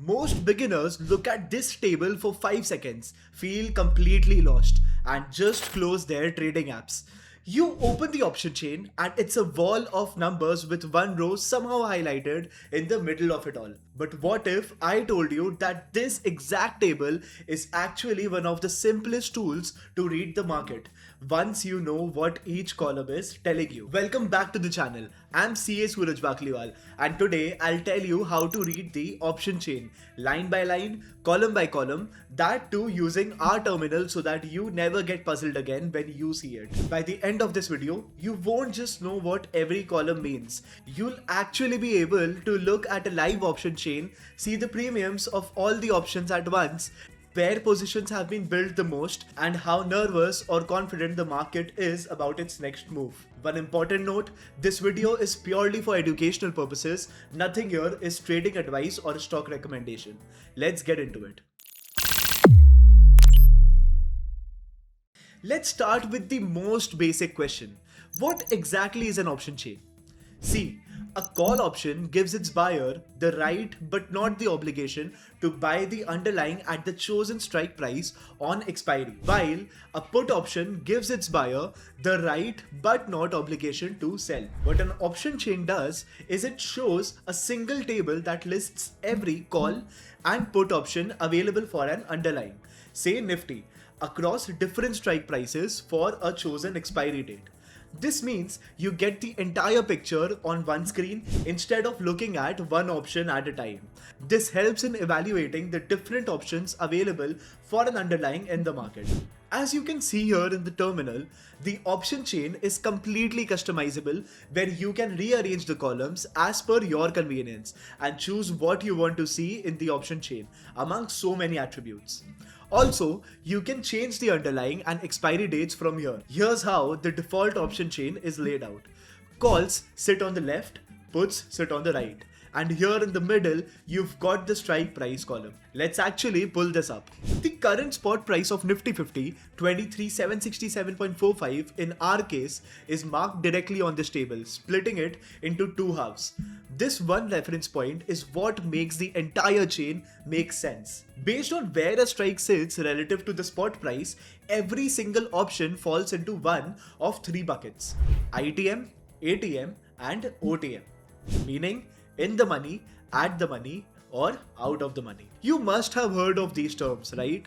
Most beginners look at this table for 5 seconds, feel completely lost, and just close their trading apps. You open the option chain, and it's a wall of numbers with one row somehow highlighted in the middle of it all. But what if I told you that this exact table is actually one of the simplest tools to read the market once you know what each column is telling you? Welcome back to the channel. I'm CA Suraj Bakliwal, and today I'll tell you how to read the option chain line by line, column by column, that too using our terminal so that you never get puzzled again when you see it. By the end of this video, you won't just know what every column means. You'll actually be able to look at a live option chain, see the premiums of all the options at once, where positions have been built the most, and how nervous or confident the market is about its next move. One important note, this video is purely for educational purposes. Nothing here is trading advice or stock recommendation. Let's get into it. Let's start with the most basic question. What exactly is an option chain? See, a call option gives its buyer the right but not the obligation to buy the underlying at the chosen strike price on expiry, while a put option gives its buyer the right but not obligation to sell. What an option chain does is it shows a single table that lists every call and put option available for an underlying, say Nifty, across different strike prices for a chosen expiry date. This means you get the entire picture on one screen instead of looking at one option at a time. This helps in evaluating the different options available for an underlying in the market. As you can see here in the terminal, the option chain is completely customizable, where you can rearrange the columns as per your convenience and choose what you want to see in the option chain among so many attributes. Also, you can change the underlying and expiry dates from here. Here's how the default option chain is laid out. Calls sit on the left, puts sit on the right. And here in the middle, you've got the strike price column. Let's actually pull this up. The current spot price of Nifty 50, 23,767.45 in our case, is marked directly on this table, splitting it into two halves. This one reference point is what makes the entire chain make sense. Based on where a strike sits relative to the spot price, every single option falls into one of three buckets: ITM, ATM, and OTM. Meaning, in the money, at the money, or out of the money. You must have heard of these terms, right?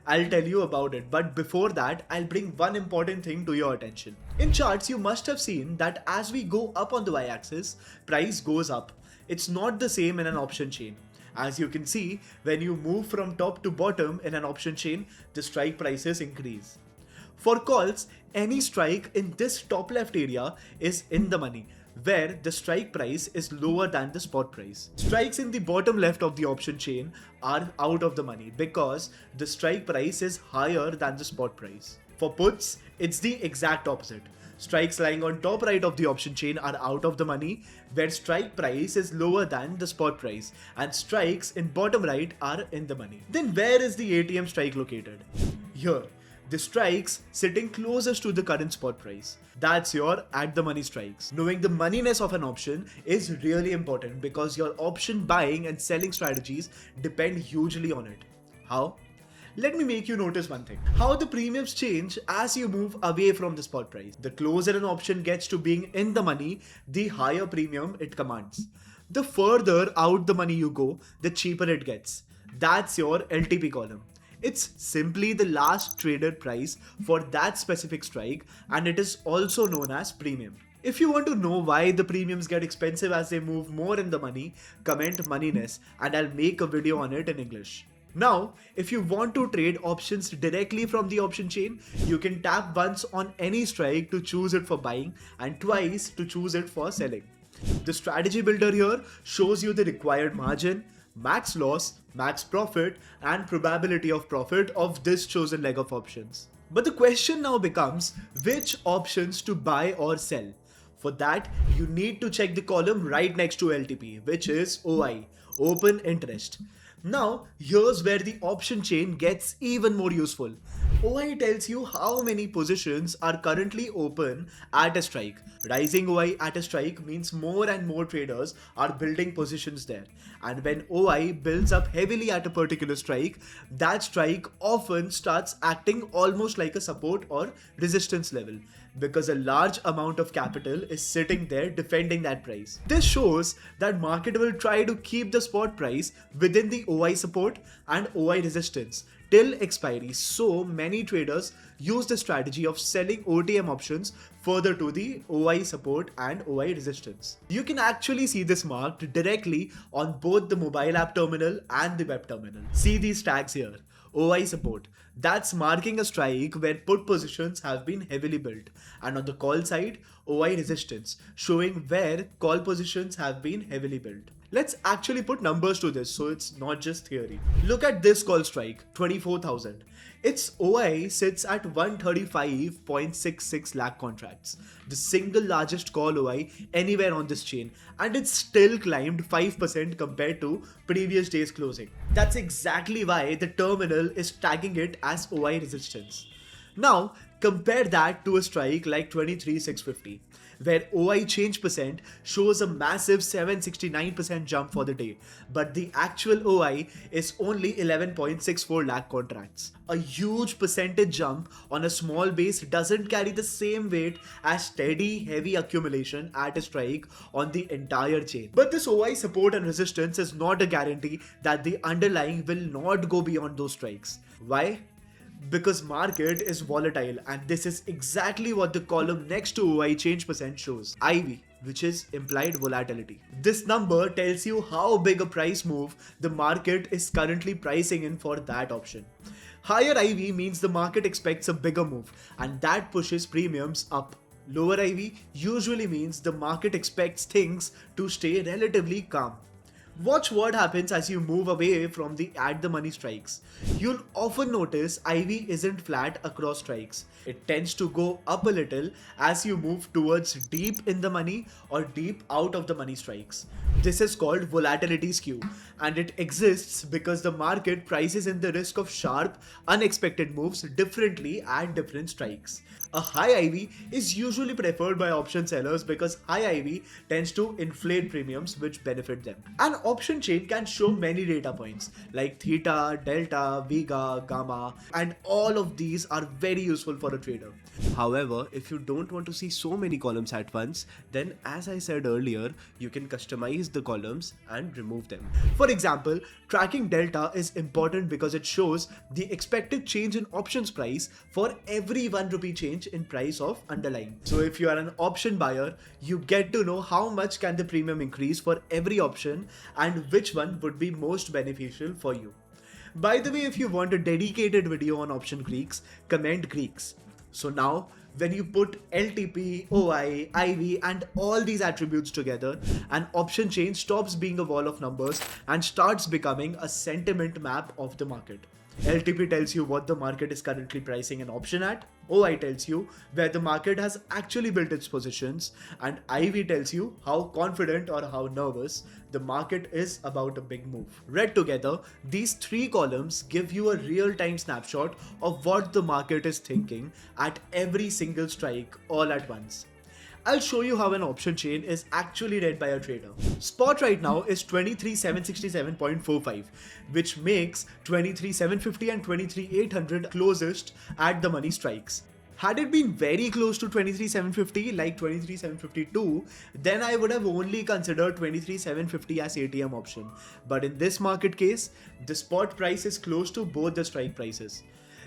I'll tell you about it, but before that, I'll bring one important thing to your attention. In charts, you must have seen that as we go up on the y-axis, price goes up. It's not the same in an option chain. As you can see, when you move from top to bottom in an option chain, the strike prices increase. For calls, any strike in this top left area is in the money, where the strike price is lower than the spot price. Strikes in the bottom left of the option chain are out of the money because the strike price is higher than the spot price. For puts, it's the exact opposite. Strikes lying on top right of the option chain are out of the money, where strike price is lower than the spot price, and strikes in bottom right are in the money. Then where is the ATM strike located? Here. The strikes sitting closest to the current spot price. That's your at the money strikes. Knowing the moneyness of an option is really important because your option buying and selling strategies depend hugely on it. How? Let me make you notice one thing. How the premiums change as you move away from the spot price. The closer an option gets to being in the money, the higher premium it commands. The further out the money you go, the cheaper it gets. That's your LTP column. It's simply the last traded price for that specific strike, and it is also known as premium. If you want to know why the premiums get expensive as they move more in the money, comment moneyness and I'll make a video on it in English. Now, if you want to trade options directly from the option chain, you can tap once on any strike to choose it for buying and twice to choose it for selling. The strategy builder here shows you the required margin, max loss, max profit, and probability of profit of this chosen leg of options. But the question now becomes which options to buy or sell. For that, you need to check the column right next to LTP, which is OI, open interest. Now, here's where the option chain gets even more useful. OI tells you how many positions are currently open at a strike. Rising OI at a strike means more and more traders are building positions there. And when OI builds up heavily at a particular strike, that strike often starts acting almost like a support or resistance level because a large amount of capital is sitting there defending that price. This shows that market will try to keep the spot price within the OI support and OI resistance till expiry. So many traders use the strategy of selling OTM options further to the OI support and OI resistance. You can actually see this marked directly on both the mobile app terminal and the web terminal. See these tags here. OI support. That's marking a strike where put positions have been heavily built. And on the call side, OI resistance, showing where call positions have been heavily built. Let's actually put numbers to this so it's not just theory. Look at this call strike, 24,000. Its OI sits at 135.66 lakh contracts, the single largest call OI anywhere on this chain, and it still climbed 5% compared to previous day's closing. That's exactly why the terminal is tagging it as OI resistance. Now, compare that to a strike like 23,650, where OI change percent shows a massive 769% jump for the day, but the actual OI is only 11.64 lakh contracts. A huge percentage jump on a small base doesn't carry the same weight as steady, heavy accumulation at a strike on the entire chain. But this OI support and resistance is not a guarantee that the underlying will not go beyond those strikes. Why? Because market is volatile, and this is exactly what the column next to OI change percent shows, IV, which is implied volatility. This number tells you how big a price move the market is currently pricing in for that option. Higher IV means the market expects a bigger move, and that pushes premiums up. Lower IV usually means the market expects things to stay relatively calm. Watch what happens as you move away from the at the money strikes. You'll often notice IV isn't flat across strikes. It tends to go up a little as you move towards deep in the money or deep out of the money strikes. This is called volatility skew, and it exists because the market prices in the risk of sharp, unexpected moves differently at different strikes. A high IV is usually preferred by option sellers because high IV tends to inflate premiums which benefit them. An option chain can show many data points like theta, delta, vega, gamma, and all of these are very useful for a trader. However, if you don't want to see so many columns at once, then as I said earlier, you can customize the columns and remove them. For example, tracking delta is important because it shows the expected change in options price for every 1 rupee change in price of underlying. So if you are an option buyer, you get to know how much can the premium increase for every option and which one would be most beneficial for you. By the way, if you want a dedicated video on option Greeks, comment Greeks. So now, when you put LTP, OI, IV and all these attributes together, an option chain stops being a wall of numbers and starts becoming a sentiment map of the market. LTP tells you what the market is currently pricing an option at, OI tells you where the market has actually built its positions, and IV tells you how confident or how nervous the market is about a big move. Read together, these three columns give you a real-time snapshot of what the market is thinking at every single strike all at once. I'll show you how an option chain is actually read by a trader. Spot right now is 23,767.45, which makes 23,750 and 23,800 closest at the money strikes. Had it been very close to 23,750 like 23,752, then I would have only considered 23,750 as ATM option. But in this market case, the spot price is close to both the strike prices.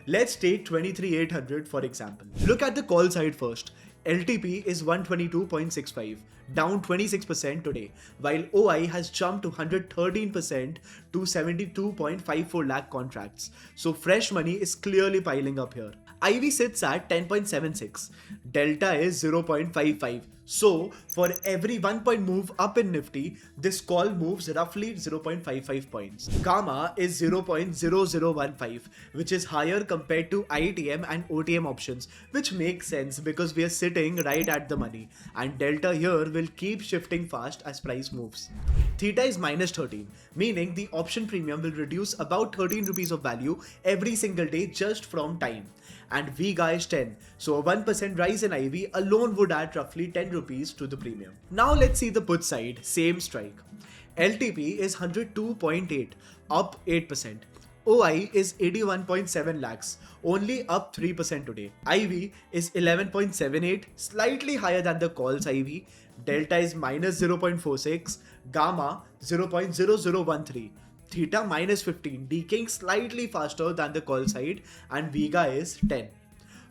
Let's take 23,800 for example. Look at the call side first. LTP is 122.65, down 26% today, while OI has jumped to 113% to 72.54 lakh contracts. So fresh money is clearly piling up here. IV sits at 10.76, delta is 0.55. So for every 1 point move up in Nifty, this call moves roughly 0.55 points. Gamma is 0.0015, which is higher compared to ITM and OTM options, which makes sense because we are sitting right at the money, and delta here will keep shifting fast as price moves. Theta is minus 13, meaning the option premium will reduce about 13 rupees of value every single day just from time. And Vega is 10, so a 1% rise in IV alone would add roughly 10 rupees to the premium. Now let's see the put side, same strike. LTP is 102.8, up 8%. OI is 81.7 lakhs, only up 3% today. IV is 11.78, slightly higher than the calls IV. Delta is minus 0.46, Gamma 0.0013. Theta minus 15, decaying slightly faster than the call side, and Vega is 10.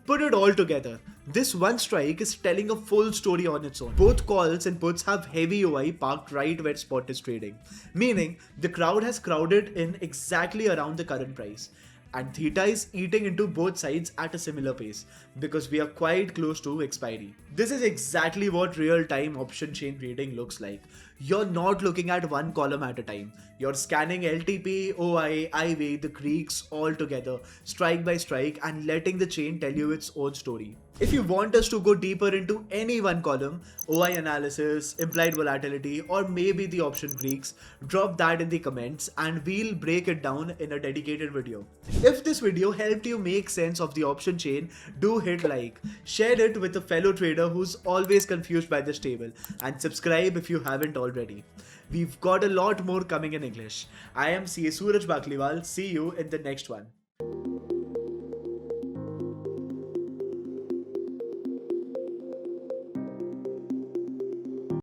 Put it all together, this one strike is telling a full story on its own. Both calls and puts have heavy OI parked right where spot is trading, meaning the crowd has crowded in exactly around the current price. And Theta is eating into both sides at a similar pace because we are quite close to expiry. This is exactly what real-time option chain trading looks like. You're not looking at one column at a time. You're scanning LTP, OI, IV, the Greeks all together, strike by strike, and letting the chain tell you its own story. If you want us to go deeper into any one column, OI analysis, implied volatility, or maybe the option Greeks, drop that in the comments and we'll break it down in a dedicated video. If this video helped you make sense of the option chain, do hit like, share it with a fellow trader who's always confused by this table, and subscribe if you haven't already. We've got a lot more coming in English. I am CA Suraj Bakliwal. See you in the next one.